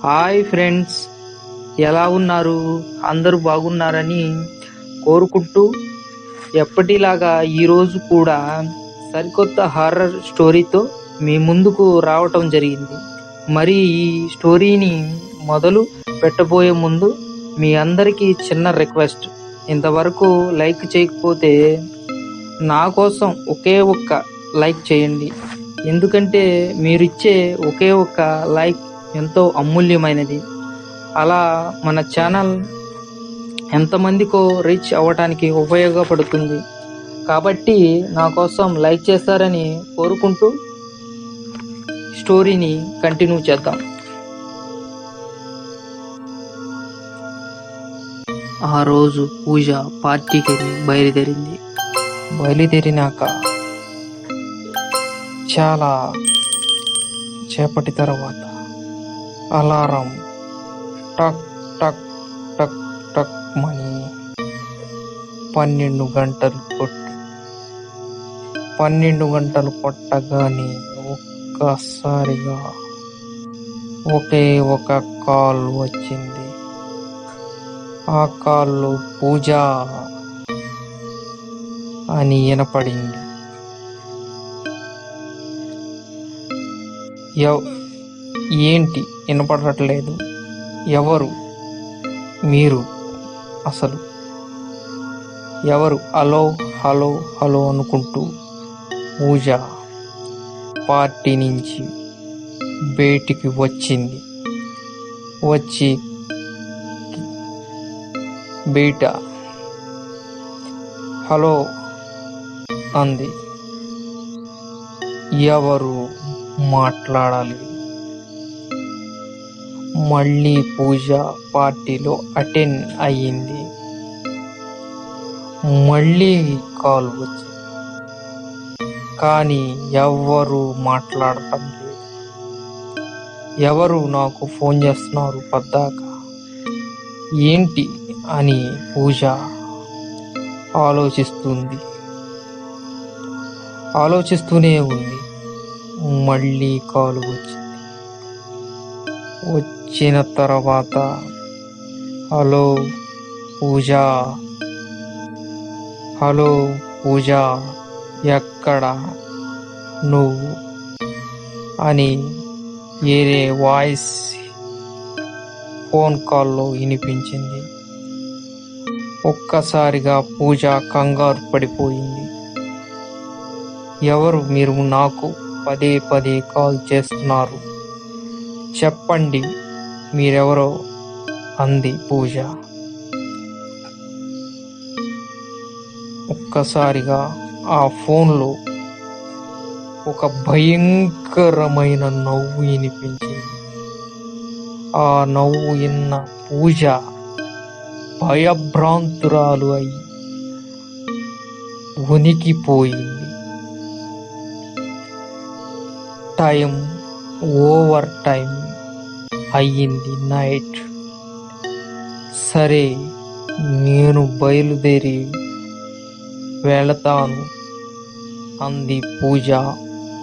Hi friends, ఎలా ఉన్నారు? అందరూ బాగున్నారని కోరుకుంటూ ఎప్పటిలాగా ఈరోజు కూడా సరికొత్త హారర్ స్టోరీతో మీ ముందుకు రావటం జరిగింది. మరి ఈ స్టోరీని మొదలు పెట్టబోయే ముందు మీ అందరికీ చిన్న రిక్వెస్ట్. ఇంతవరకు లైక్ చేయకపోతే నా కోసం ఒకే ఒక్క లైక్ చేయండి. ఎందుకంటే మీరిచ్చే ఒకే ఒక్క లైక్ ఎంతో అమూల్యమైనది. అలా మన ఛానల్ ఎంతమందికో రీచ్ అవ్వటానికి ఉపయోగపడుతుంది. కాబట్టి నా కోసం లైక్ చేస్తారని కోరుకుంటూ స్టోరీని కంటిన్యూ చేద్దాం. ఆ రోజు పూజ పార్టీకి బయలుదేరింది. బయలుదేరినాక చాలా సేపటి తర్వాత అలారం టక్ టక్ టక్ టక్ మని 12 గంటలు కొట్టి 12 గంటలు కొట్టగానే ఒక్కసారిగా ఒకే ఒక కాల్ వచ్చింది. ఆ కాల్లో పూజ అని వినపడింది. ఏంటి వినపడట్లేదు? ఎవరు మీరు? అసలు ఎవరు? హలో హలో హలో అనుకుంటూ పూజ పార్టీ నుంచి బయటికి వచ్చింది. వచ్చి బయట హలో అంది. ఎవరు మాట్లాడాలి? మళ్ళీ పూజ పార్టీలో అటెండ్ అయ్యింది. మళ్ళీ కాల్ వచ్చింది, కానీ ఎవ్వరూ మాట్లాడటం లేదు. ఎవరు నాకు ఫోన్ చేస్తున్నారు పద్దాక ఏంటి అని పూజ ఆలోచిస్తూనే ఉంది. మళ్ళీ కాల్ వచ్చింది. వచ్చిన తర్వాత హలో పూజ, హలో పూజ, ఎక్కడ నువ్వు అని వేరే వాయిస్ ఫోన్ కాల్లో వినిపించింది. ఒక్కసారిగా పూజ కంగారు పడిపోయింది. ఎవరు మీరు? నాకు పదే పదే కాల్ చేస్తున్నారు, చెప్పండి మీరెవరో అంది పూజ. ఒక్కసారిగా ఆ ఫోన్లో ఒక భయంకరమైన నవ్వు వినిపించింది. ఆ నవ్వు విన్న పూజ భయభ్రాంతురాలు అయి వణికిపోయింది. టైం ఓవర్ టైం అయ్యింది. నైట్. సరే, నేను బయలుదేరి వెళతాను అంది పూజ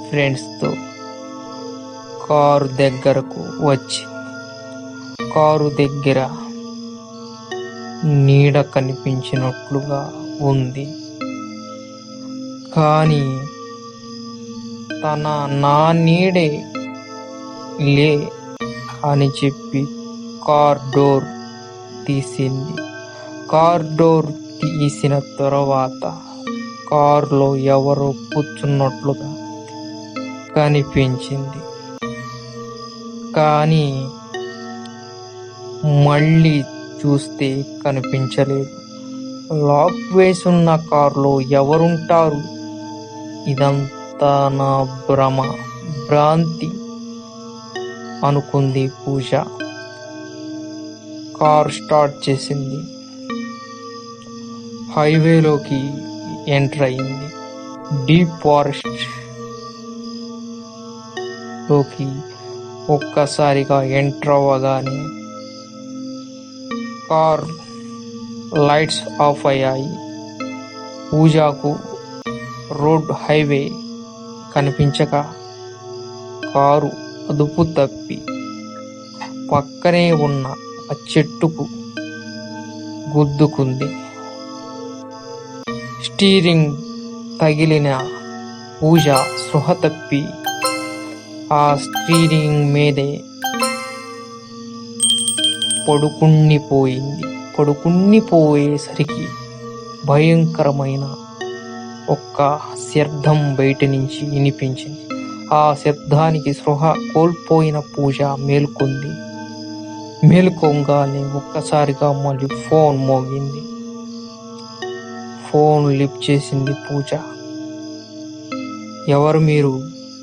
ఫ్రెండ్స్తో. కారు దగ్గరకు వచ్చింది. కారు దగ్గర నీడ కనిపించినట్లుగా ఉంది, కానీ నా నీడే లే అని చెప్పి కార్ డోర్ తీసింది. కార్ డోర్ తీసిన తర్వాత కారులో ఎవరో కూర్చున్నట్లుగా కనిపించింది, కానీ మళ్ళీ చూస్తే కనిపించలేదు. లాక్ వేసున్న కారులో ఎవరుంటారు? ఇదంతా నా భ్రాంతి అనుకుంది పూజ. కార్ స్టార్ట్ చేసింది. హైవేలోకి ఎంటర్ అయింది. డీప్ ఫారెస్ట్ లోకి ఒక్కసారిగా ఎంటర్ అవ్వగానే కార్ లైట్స్ ఆఫ్ అయ్యాయి. పూజకు రోడ్ హైవే కనిపించక కారు అదుపు తప్పి పక్కనే ఉన్న ఆ చెట్టుకు గుద్దుకుంది. స్టీరింగ్ తగిలిన పూజ స్పృహ తప్పి ఆ స్టీరింగ్ మీదే పడుకునిపోయేసరికి భయంకరమైన ఒక్క శబ్దం బయట నుంచి వినిపించింది. ఆ శబ్దానికి స్పృహ కోల్పోయిన పూజ మేల్కొంది. మేల్కొంగానే ఒక్కసారిగా మళ్ళీ ఫోన్ మోగింది. ఫోన్ లిఫ్ట్ చేసింది పూజ. ఎవరు మీరు?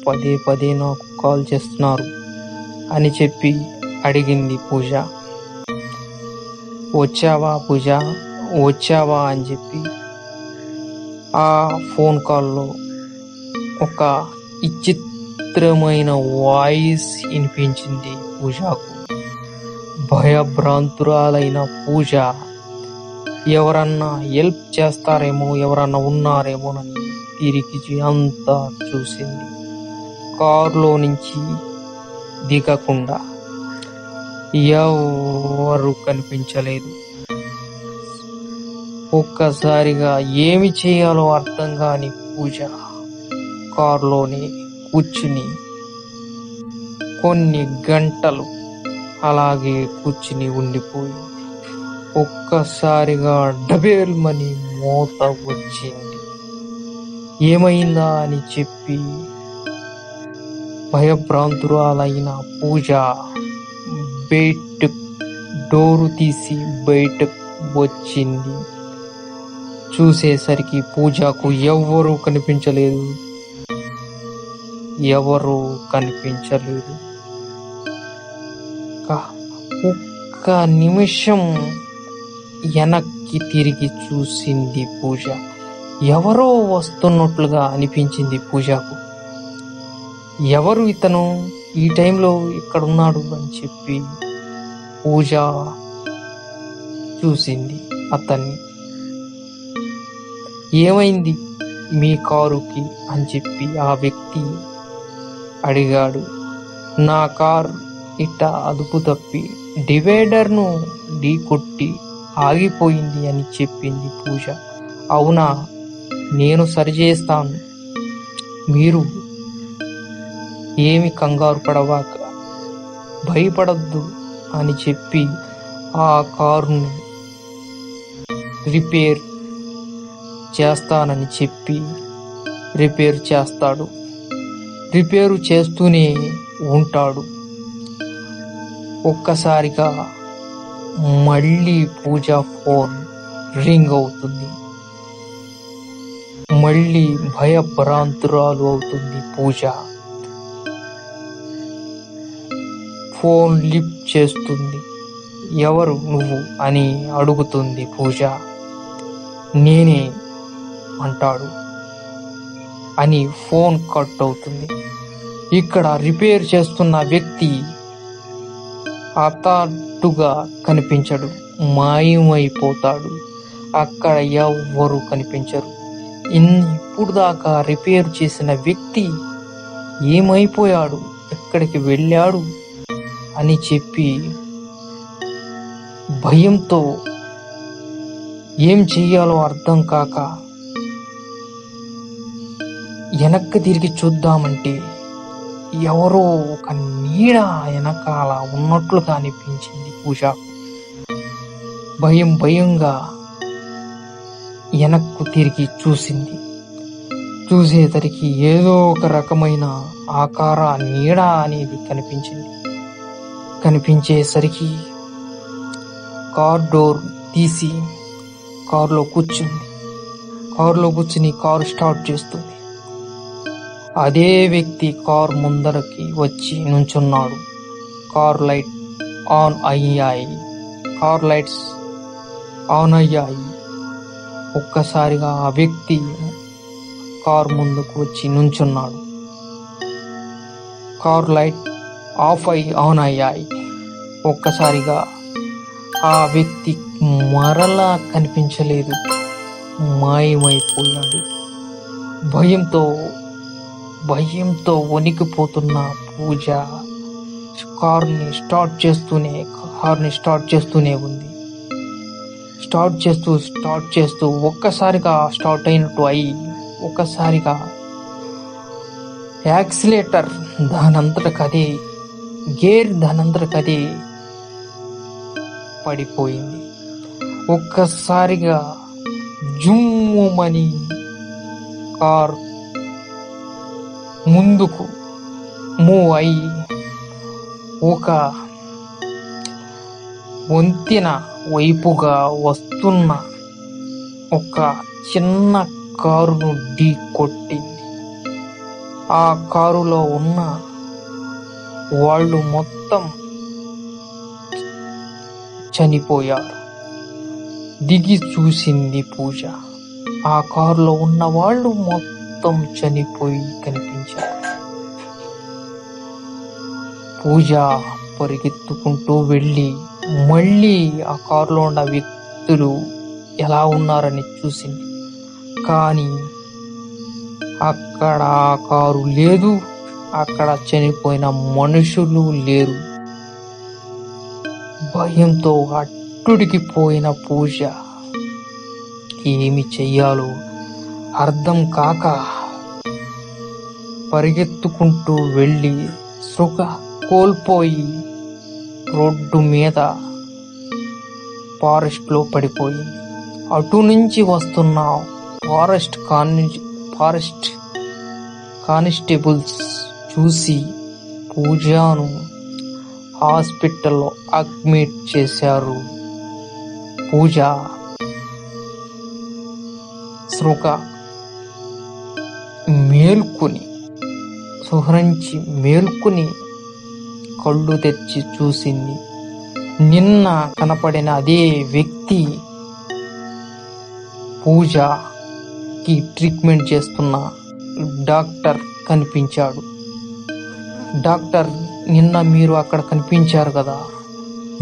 పదే పదే నాకు కాల్ చేస్తున్నారు అని చెప్పి అడిగింది పూజ. వచ్చావా పూజ, వచ్చావా అని చెప్పి ఆ ఫోన్ కాల్లో ఒక విచిత్రమైన వాయిస్ వినిపించింది పూజకు. భయభ్రాంతురాలైన పూజ ఎవరన్నా హెల్ప్ చేస్తారేమో, ఎవరన్నా ఉన్నారేమోనని తిరిగి అంతా చూసింది. కారులో నుంచి దిగకుండా ఎవరు కనిపించలేదు. ఒక్కసారిగా ఏమి చేయాలో అర్థం కాని పూజ కారులోనే కూర్చుని కొన్ని గంటలు అలాగే కూర్చుని ఉండిపోయింది. ఒక్కసారిగా డబేల్మని మోత వచ్చింది. ఏమైందా అని చెప్పి భయభ్రాంతురాలైన పూజ డోరు తీసి బయటకు వచ్చింది. చూసేసరికి పూజకు ఎవరూ కనిపించలేదు. ఒక్క నిమిషం వెనక్కి తిరిగి చూసింది పూజ. ఎవరో వస్తున్నట్లుగా అనిపించింది పూజకు. ఎవరు ఇతను ఈ టైంలో ఇక్కడున్నాడు అని చెప్పి పూజ చూసింది అతన్ని. ఏమైంది మీ కారుకి అని చెప్పి ఆ వ్యక్తి అడిగాడు. నా కారు ఇట్ట అదుపు తప్పి డివైడర్ను ఢీకొట్టి ఆగిపోయింది అని చెప్పింది పూజ. అవునా, నేను సరిచేస్తాను, మీరు ఏమి కంగారు పడవాక, భయపడద్దు అని చెప్పి ఆ కారును రిపేర్ చేస్తానని చెప్పి రిపేర్ చేస్తాడు. రిపేరు చేస్తూనే ఉంటాడు. ఒక్కసారిగా మళ్ళీ పూజ ఫోన్ రింగ్ అవుతుంది. మళ్ళీ భయభ్రాంతురాలు అవుతుంది పూజ. ఫోన్ లిఫ్ట్ చేస్తుంది. ఎవరు నువ్వు అని అడుగుతుంది పూజ. నేనే అంటాడు అని ఫోన్ కట్ అవుతుంది. ఇక్కడ రిపేర్ చేస్తున్న వ్యక్తి హఠాత్తుగా కనిపించడు, మాయమైపోతాడు. అక్కడ ఎవ్వరూ కనిపించరు. ఇప్పుడు దాకా రిపేర్ చేసిన వ్యక్తి ఏమైపోయాడు, ఎక్కడికి వెళ్ళాడు అని చెప్పి భయంతో ఏం చెయ్యాలో అర్థం కాక వెనక్కి తిరిగి చూద్దామంటే ఎవరో ఒక నీడ వెనకాల ఉన్నట్లుగా అనిపించింది పూజ. భయంగా వెనక్కు తిరిగి చూసింది. చూసేసరికి ఏదో ఒక రకమైన ఆకార నీడ అనేది కనిపించేసరికి కార్ డోర్ తీసి కారులో కూర్చుని కారు స్టార్ట్ చేస్తుంది. అదే వ్యక్తి కారు ముందరకి వచ్చి నుంచున్నాడు. కార్ లైట్స్ ఆన్ అయ్యాయి. ఒక్కసారిగా ఆ వ్యక్తి కారు ముందుకు వచ్చి నుంచున్నాడు. కార్ లైట్ ఆన్ అయ్యాయి. ఒక్కసారిగా ఆ వ్యక్తి మరలా కనిపించలేదు, మాయమైపోయాడు. భయంతో వణికిపోతున్న పూజ కార్ని స్టార్ట్ చేస్తూనే ఉంది. స్టార్ట్ చేస్తూ ఒక్కసారిగా స్టార్ట్ అయినట్టు అయి ఒక్కసారిగా యాక్సిలేటర్ దానంతటకదే, గేర్ దానంతటకదే పడిపోయింది. ఒక్కసారిగా జుమ్ముమని కార్ ముందుకు మూవ్ అయి ఒక వంతెన వైపుగా వస్తున్న ఒక చిన్న కారును ఢీ కొట్టింది. ఆ కారులో ఉన్న వాళ్ళు మొత్తం చనిపోయారు. దిగి చూసింది పూజ. ఆ కారులో ఉన్న వాళ్ళు మొత్తం చనిపోయి కనిపించారు. పూజ పరిగెత్తుకుంటూ వెళ్ళి మళ్ళీ ఆ కారులో ఉన్న వ్యక్తులు ఎలా ఉన్నారని చూసింది. కానీ అక్కడ ఆ కారు లేదు, అక్కడ చనిపోయిన మనుషులు లేరు. భయంతో అట్టుడికిపోయిన పూజ ఏమి చెయ్యాలో అర్థం కాక పరిగెత్తుకుంటూ వెళ్ళి స్పృహ కోల్పోయి రోడ్డు మీద ఫారెస్ట్లో పడిపోయింది. అటు నుంచి వస్తున్న ఫారెస్ట్ కానిస్టేబుల్స్ చూసి పూజను హాస్పిటల్లో అడ్మిట్ చేశారు. పూజ స్పృహ మేల్కొని కళ్ళు తెచ్చి చూసింది. నిన్న కనపడిన అదే వ్యక్తి పూజకి ట్రీట్మెంట్ చేస్తున్న డాక్టర్ కనిపించాడు. డాక్టర్, నిన్న మీరు అక్కడ కనిపించారు కదా,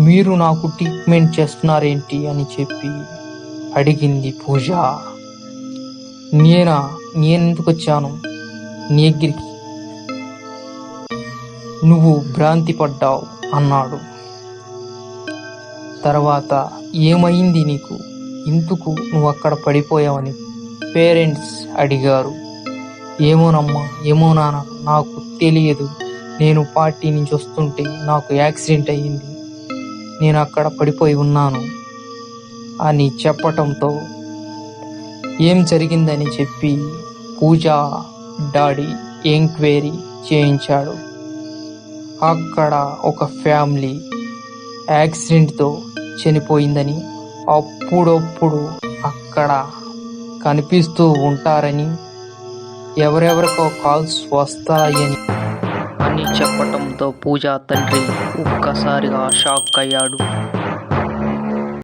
మీరు నాకు ట్రీట్మెంట్ చేస్తున్నారేంటి అని చెప్పి అడిగింది పూజ. నేనెందుకు వచ్చాను నీ దగ్గరికి, నువ్వు భ్రాంతి పడ్డావు అన్నాడు. తర్వాత ఏమైంది నీకు, ఇందుకు నువ్వు అక్కడ పడిపోయావని పేరెంట్స్ అడిగారు. ఏమో నాన్న, నాకు తెలియదు, నేను పార్టీ నుంచి వస్తుంటే నాకు యాక్సిడెంట్ అయ్యింది, నేను అక్కడ పడిపోయి ఉన్నాను అని చెప్పటంతో ఏం జరిగిందని చెప్పి పూజ డాడీ ఎంక్వైరీ చేయించాడు. అక్కడ ఒక ఫ్యామిలీ యాక్సిడెంట్తో చనిపోయిందని, అప్పుడప్పుడు అక్కడ కనిపిస్తూ ఉంటారని, ఎవరెవరికో కాల్స్ వస్తాయని అని చెప్పటంతో పూజ తండ్రి ఒక్కసారిగా షాక్ అయ్యాడు.